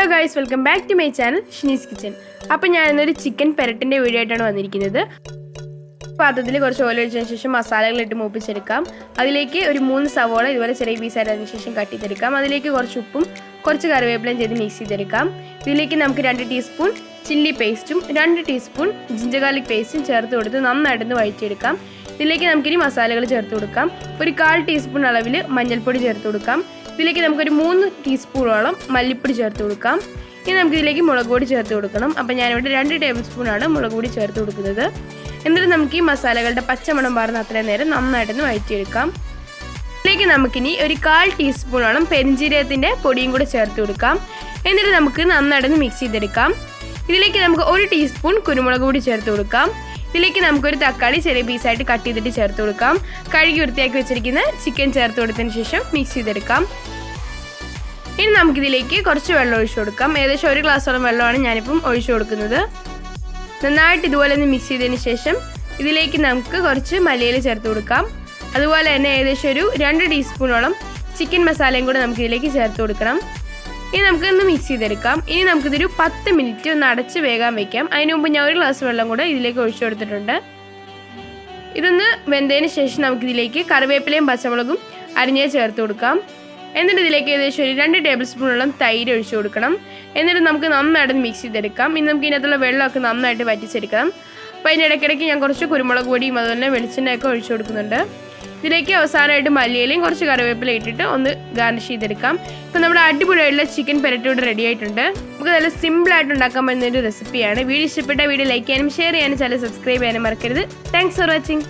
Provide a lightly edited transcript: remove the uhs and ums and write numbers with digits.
Hello guys, welcome back to my channel Shini's kitchen. അപ്പോൾ ഞാൻ ഇന്നൊരു ചിക്കൻ പെരട്ടിൻ്റെ വീഡിയോ ആയിട്ടാണ് വന്നിരിക്കുന്നത്. പാത്രത്തിൽ കുറച്ച് ഓയിൽ ഒഴിച്ചതിന് ശേഷം മസാലകളിട്ട് മൂപ്പിച്ചെടുക്കാം. അതിലേക്ക് ഒരു 3 സവോള ഇതുപോലെ ചെറിയ പീസായതിനു ശേഷം കട്ട് ചെയ്തെടുക്കാം. അതിലേക്ക് കുറച്ച് ഉപ്പും കുറച്ച് കറിവേപ്പിലയും ചെയ്ത് മിക്സ് ചെയ്തെടുക്കാം. ഇതിലേക്ക് നമുക്ക് 2 ടീസ്പൂൺ ചില്ലി പേസ്റ്റും 2 ടീസ്പൂൺ ജിഞ്ചർ ഗാർലിക് പേസ്റ്റും ചേർത്ത് കൊടുത്ത് നന്നായിട്ടൊന്ന് വഴറ്റിയെടുക്കാം. ഇതിലേക്ക് നമുക്കിനി മസാലകൾ ചേർത്ത് കൊടുക്കാം. ഒരു 1/4 ടീസ്പൂൺ അളവിൽ മഞ്ഞൾപ്പൊടി ചേർത്ത് കൊടുക്കാം. ഇതിലേക്ക് നമുക്കൊരു 3 ടീസ്പൂണോളം മല്ലിപ്പൊടി ചേർത്ത് കൊടുക്കാം. ഇനി നമുക്കിതിലേക്ക് മുളക് പൊടി ചേർത്ത് കൊടുക്കണം. അപ്പോൾ ഞാനിവിടെ 2 ടേബിൾ സ്പൂണാണ് മുളക് പൊടി ചേർത്ത് കൊടുക്കുന്നത്. എന്നിട്ട് നമുക്ക് ഈ മസാലകളുടെ പച്ചമണം മാറുന്ന അത്രയും നേരം നന്നായിട്ടൊന്ന് വഴറ്റിയെടുക്കാം. ഇതിലേക്ക് നമുക്കിനി ഒരു 1/4 ടീസ്പൂണോളം പെരിഞ്ജീരകത്തിൻ്റെ പൊടിയും കൂടെ ചേർത്ത് കൊടുക്കാം. എന്നിട്ട് നമുക്ക് നന്നായിട്ടൊന്ന് മിക്സ് ചെയ്തെടുക്കാം. ഇതിലേക്ക് നമുക്ക് 1 ടീസ്പൂൺ കുരുമുളക് പൊടി ചേർത്ത് കൊടുക്കാം. ഇതിലേക്ക് നമുക്കൊരു തക്കാളി ചെറിയ പീസായിട്ട് കട്ട് ചെയ്തിട്ട് ചേർത്ത് കൊടുക്കാം. കഴുകി വൃത്തിയാക്കി വെച്ചിരിക്കുന്ന ചിക്കൻ ചേർത്ത് കൊടുത്തതിന് ശേഷം മിക്സ് ചെയ്തെടുക്കാം. ഇനി നമുക്കിതിലേക്ക് കുറച്ച് വെള്ളം ഒഴിച്ചു കൊടുക്കാം. ഏകദേശം 1 ഗ്ലാസോളം വെള്ളമാണ് ഞാനിപ്പം ഒഴിച്ചു കൊടുക്കുന്നത്. നന്നായിട്ട് ഇതുപോലെ ഒന്ന് മിക്സ് ചെയ്തതിന് ശേഷം ഇതിലേക്ക് നമുക്ക് കുറച്ച് മല്ലിയില ചേർത്ത് കൊടുക്കാം. അതുപോലെ തന്നെ ഏകദേശം ഒരു 2 ടീസ്പൂണോളം ചിക്കൻ മസാലയും കൂടെ നമുക്കിതിലേക്ക് ചേർത്ത് കൊടുക്കണം. ഇനി നമുക്കൊന്ന് മിക്സ് ചെയ്തെടുക്കാം. ഇനി നമുക്കിതൊരു 10 മിനിറ്റ് ഒന്ന് അടച്ച് വേകാൻ വയ്ക്കാം. അതിന് മുമ്പ് ഞാൻ 1 ഗ്ലാസ് വെള്ളം കൂടെ ഇതിലേക്ക് ഒഴിച്ചു കൊടുത്തിട്ടുണ്ട്. ഇതൊന്ന് വെന്തതിന് ശേഷം നമുക്കിതിലേക്ക് കറിവേപ്പിലയും പച്ചമുളകും അരിഞ്ഞ് ചേർത്ത് കൊടുക്കാം. എന്നിട്ട് ഇതിലേക്ക് ഏകദേശം ഒരു 2 ടേബിൾ സ്പൂണോളം തൈര് ഒഴിച്ചു കൊടുക്കണം. എന്നിട്ട് നമുക്ക് നന്നായിട്ട് മിക്സ് ചെയ്തെടുക്കാം. ഇനി നമുക്ക് ഇതിനകത്തുള്ള വെള്ളമൊക്കെ നന്നായിട്ട് വറ്റിച്ചെടുക്കണം. അപ്പോൾ അതിൻ്റെ ഇടയ്ക്കിടയ്ക്ക് ഞാൻ കുറച്ച് കുരുമുളക് പൊടിയും അതുപോലെ വെളിച്ചെണ്ണയൊക്കെ ഒഴിച്ചു കൊടുക്കുന്നുണ്ട്. ഇതിലേക്ക് അവസാനമായിട്ട് മല്ലിയിലയും കുറച്ച് കറിവേപ്പില ഇട്ടിട്ട് ഒന്ന് ഗാർണിഷ് ചെയ്തെടുക്കാം. ഇപ്പോൾ നമ്മുടെ അടിപൊളിയായിട്ടുള്ള ചിക്കൻ പെരട്ടി ഇവിടെ റെഡി ആയിട്ടുണ്ട്. നമുക്ക് നല്ല സിമ്പിളായിട്ട് ഉണ്ടാക്കാൻ പറ്റുന്ന ഒരു റെസിപ്പിയാണ്. വീഡിയോ ഇഷ്ടപ്പെട്ട വീഡിയോ ലൈക്ക് ചെയ്യാനും ഷെയർ ചെയ്യാനും ചാനൽ സബ്സ്ക്രൈബ് ചെയ്യാനും മറക്കരുത്. Thanks for watching.